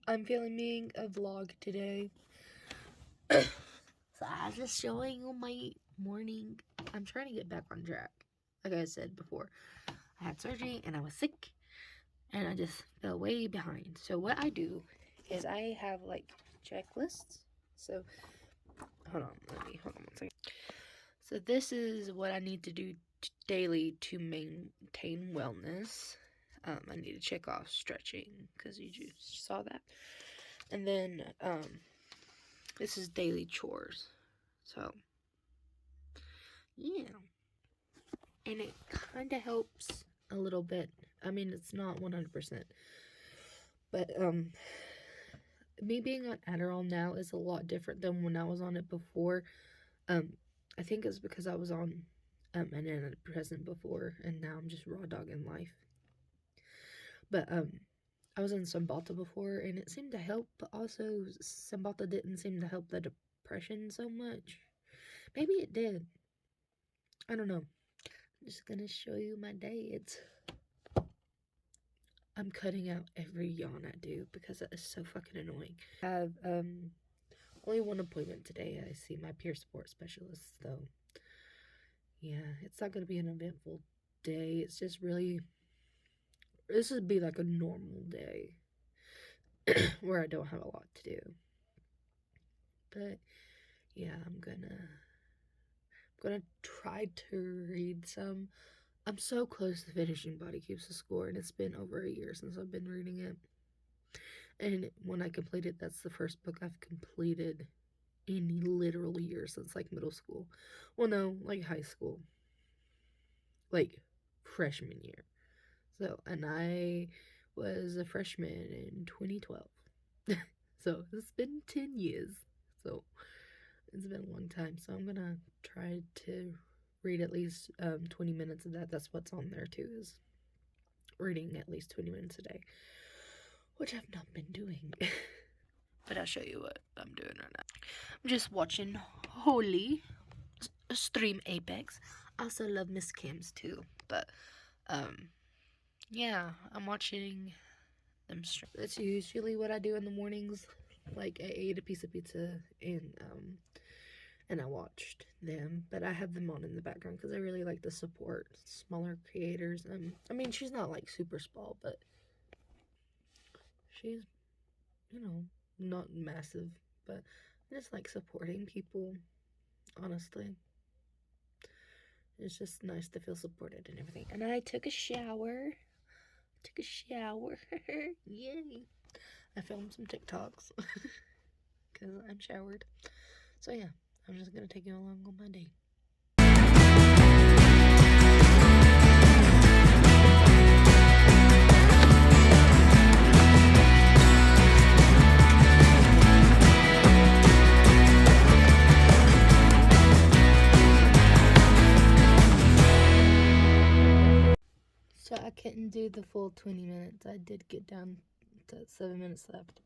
I'm filming a vlog today. So I was just showing you my morning. I'm trying to get back on track. Like I said before, I had surgery and I was sick and I just fell way behind. So what I do is I have like checklists. So hold on one second. So this is what I need to do daily to maintain wellness. I need to check off stretching because you just saw that. And then this is daily chores. So yeah. And it kind of helps a little bit. I mean, it's not 100%. But me being on Adderall now is a lot different than when I was on it before. I think it's because I was on an antidepressant before, and now I'm just raw dogging life. But I was in Cymbalta before, and it seemed to help, but also Cymbalta didn't seem to help the depression so much. Maybe it did. I don't know. I'm just gonna show you my day. I'm cutting out every yawn I do because it is so fucking annoying. I have only one appointment today. I see my peer support specialist, though. Yeah, it's not gonna be an eventful day. It's just really, this would be like a normal day where I don't have a lot to do. But yeah, I'm gonna try to read some. I'm so close to finishing Body Keeps the Score, and it's been over a year since I've been reading it. And when I complete it, that's the first book I've completed in literal years since like middle school. Well, no, like high school, like freshman year. So, and I was a freshman in 2012. So it's been 10 years. So it's been a long time. So I'm gonna try to read at least 20 minutes of that. That's what's on there too, is reading at least 20 minutes a day, which I've not been doing. But I'll show you what I'm doing right now. I'm just watching Holy stream Apex. I also love Miss Kim's too, but yeah, I'm watching them stream. That's usually what I do in the mornings. Like I ate a piece of pizza and I watched them, but I have them on in the background because I really like to support smaller creators. I mean, she's not like super small, but she's, not massive, but I just like supporting people, honestly. It's just nice to feel supported and everything. And I took a shower. Yay. I filmed some TikToks because I'm showered. So yeah, I'm just gonna take you along on my day. So I couldn't do the full 20 minutes. I did get down to 7 minutes left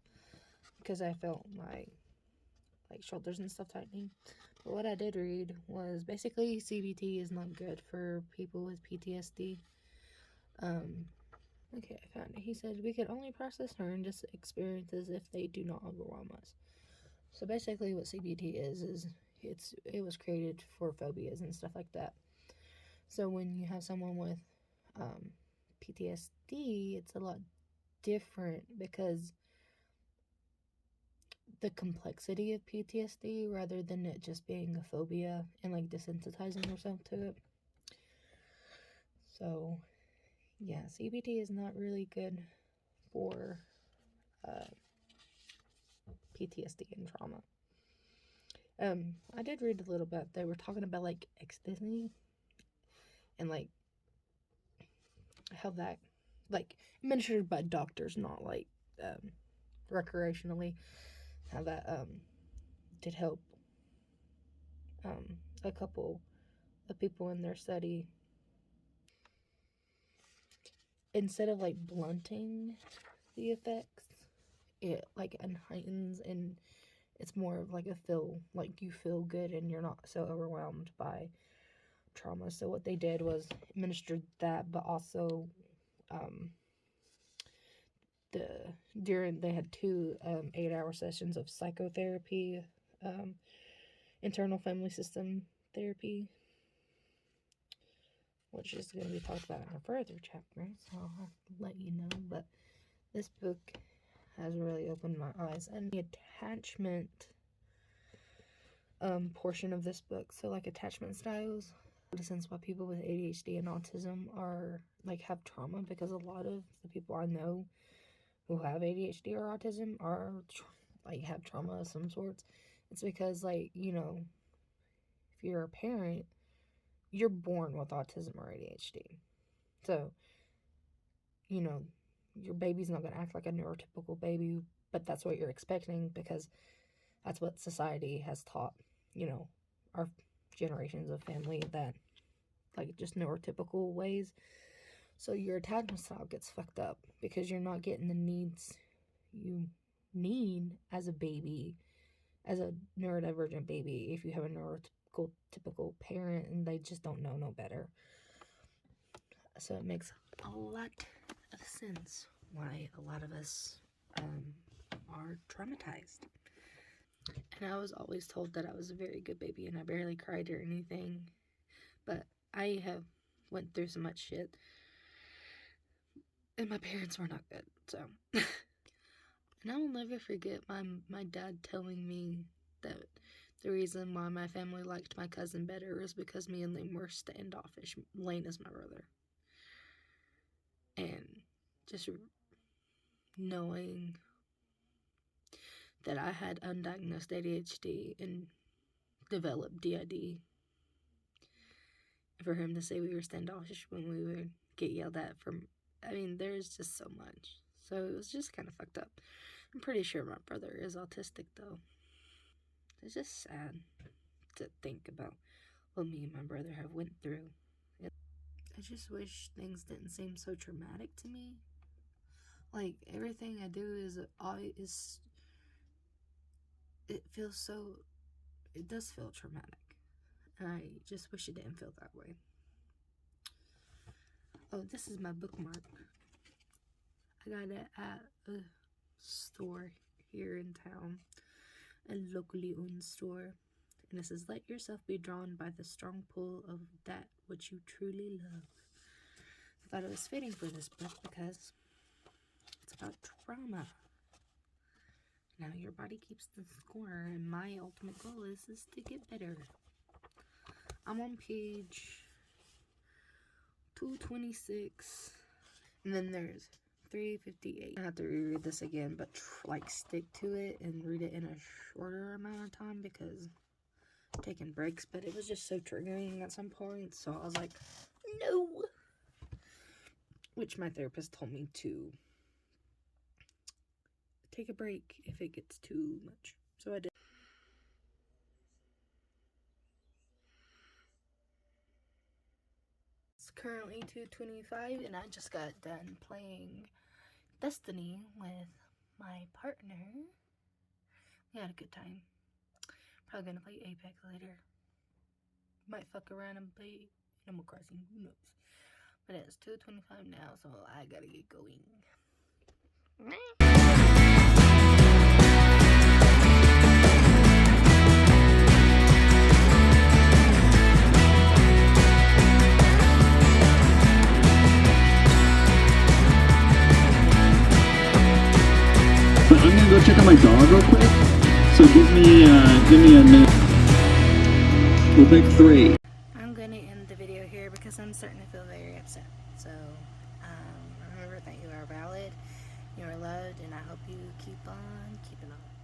because I felt my shoulders and stuff tightening. But what I did read was basically CBT is not good for people with PTSD. Okay, I found it. He said we could only process horrendous experiences if they do not overwhelm us. So basically what CBT is it was created for phobias and stuff like that. So when you have someone with PTSD, it's a lot different because the complexity of PTSD rather than it just being a phobia and like desensitizing yourself to it. So yeah, CBT is not really good for PTSD and trauma. I did read a little bit. They were talking about like ecstasy and like how that like administered by doctors, not like recreationally, how that did help a couple of people in their study. Instead of like blunting the effects, it like heightens, and it's more of like you feel good and you're not so overwhelmed by trauma. So what they did was administered that, but also they had 2 8-hour sessions of psychotherapy, internal family system therapy, which is going to be talked about in a further chapter, so I'll have to let you know. But this book has really opened my eyes, and the attachment portion of this book, so like attachment styles, in a sense why people with ADHD and autism are like have trauma, because a lot of the people I know who have ADHD or autism are like have trauma of some sorts. It's because, like, you know, if you're a parent, you're born with autism or ADHD, so you know your baby's not going to act like a neurotypical baby, but that's what you're expecting because that's what society has taught, you know, our generations of family, that like just neurotypical ways. So your attachment style gets fucked up because you're not getting the needs you need as a baby, as a neurodivergent baby, if you have a neurotypical parent and they just don't know no better. So it makes a lot of sense why a lot of us are traumatized. And I was always told that I was a very good baby and I barely cried or anything. But I have went through so much shit. And my parents were not good, so. And I will never forget my dad telling me that the reason why my family liked my cousin better was because me and Lane were standoffish. Lane is my brother. And just knowing that I had undiagnosed ADHD and developed DID, for him to say we were standoffish when we would get yelled at from, I mean, there's just so much. So it was just kind of fucked up. I'm pretty sure my brother is autistic, though. It's just sad to think about what me and my brother have went through. I just wish things didn't seem so traumatic to me. Like, everything I do is it feels so, it does feel traumatic. And I just wish it didn't feel that way. Oh, this is my bookmark. I got it at a store here in town, a locally owned store. And it says, "Let yourself be drawn by the strong pull of that which you truly love." I thought it was fitting for this book because it's about trauma. Now your body keeps the score, and my ultimate goal is to get better. I'm on page 226, and then there's 358. I have to reread this again, but like stick to it and read it in a shorter amount of time because I'm taking breaks. But it was just so triggering at some point, so I was like, no. Which my therapist told me to take a break if it gets too much. So I did. It's currently 2:25, and I just got done playing Destiny with my partner. We had a good time. Probably gonna play Apex later. Might fuck around and play Animal Crossing, who knows. But it's 2:25 now, so I gotta get going. But I'm gonna go check on my dog real quick. So give me a minute. We'll pick 3. I'm gonna end the video here because I'm starting to feel very upset. So remember that you are valid, you are loved, and I hope you keep on keeping on.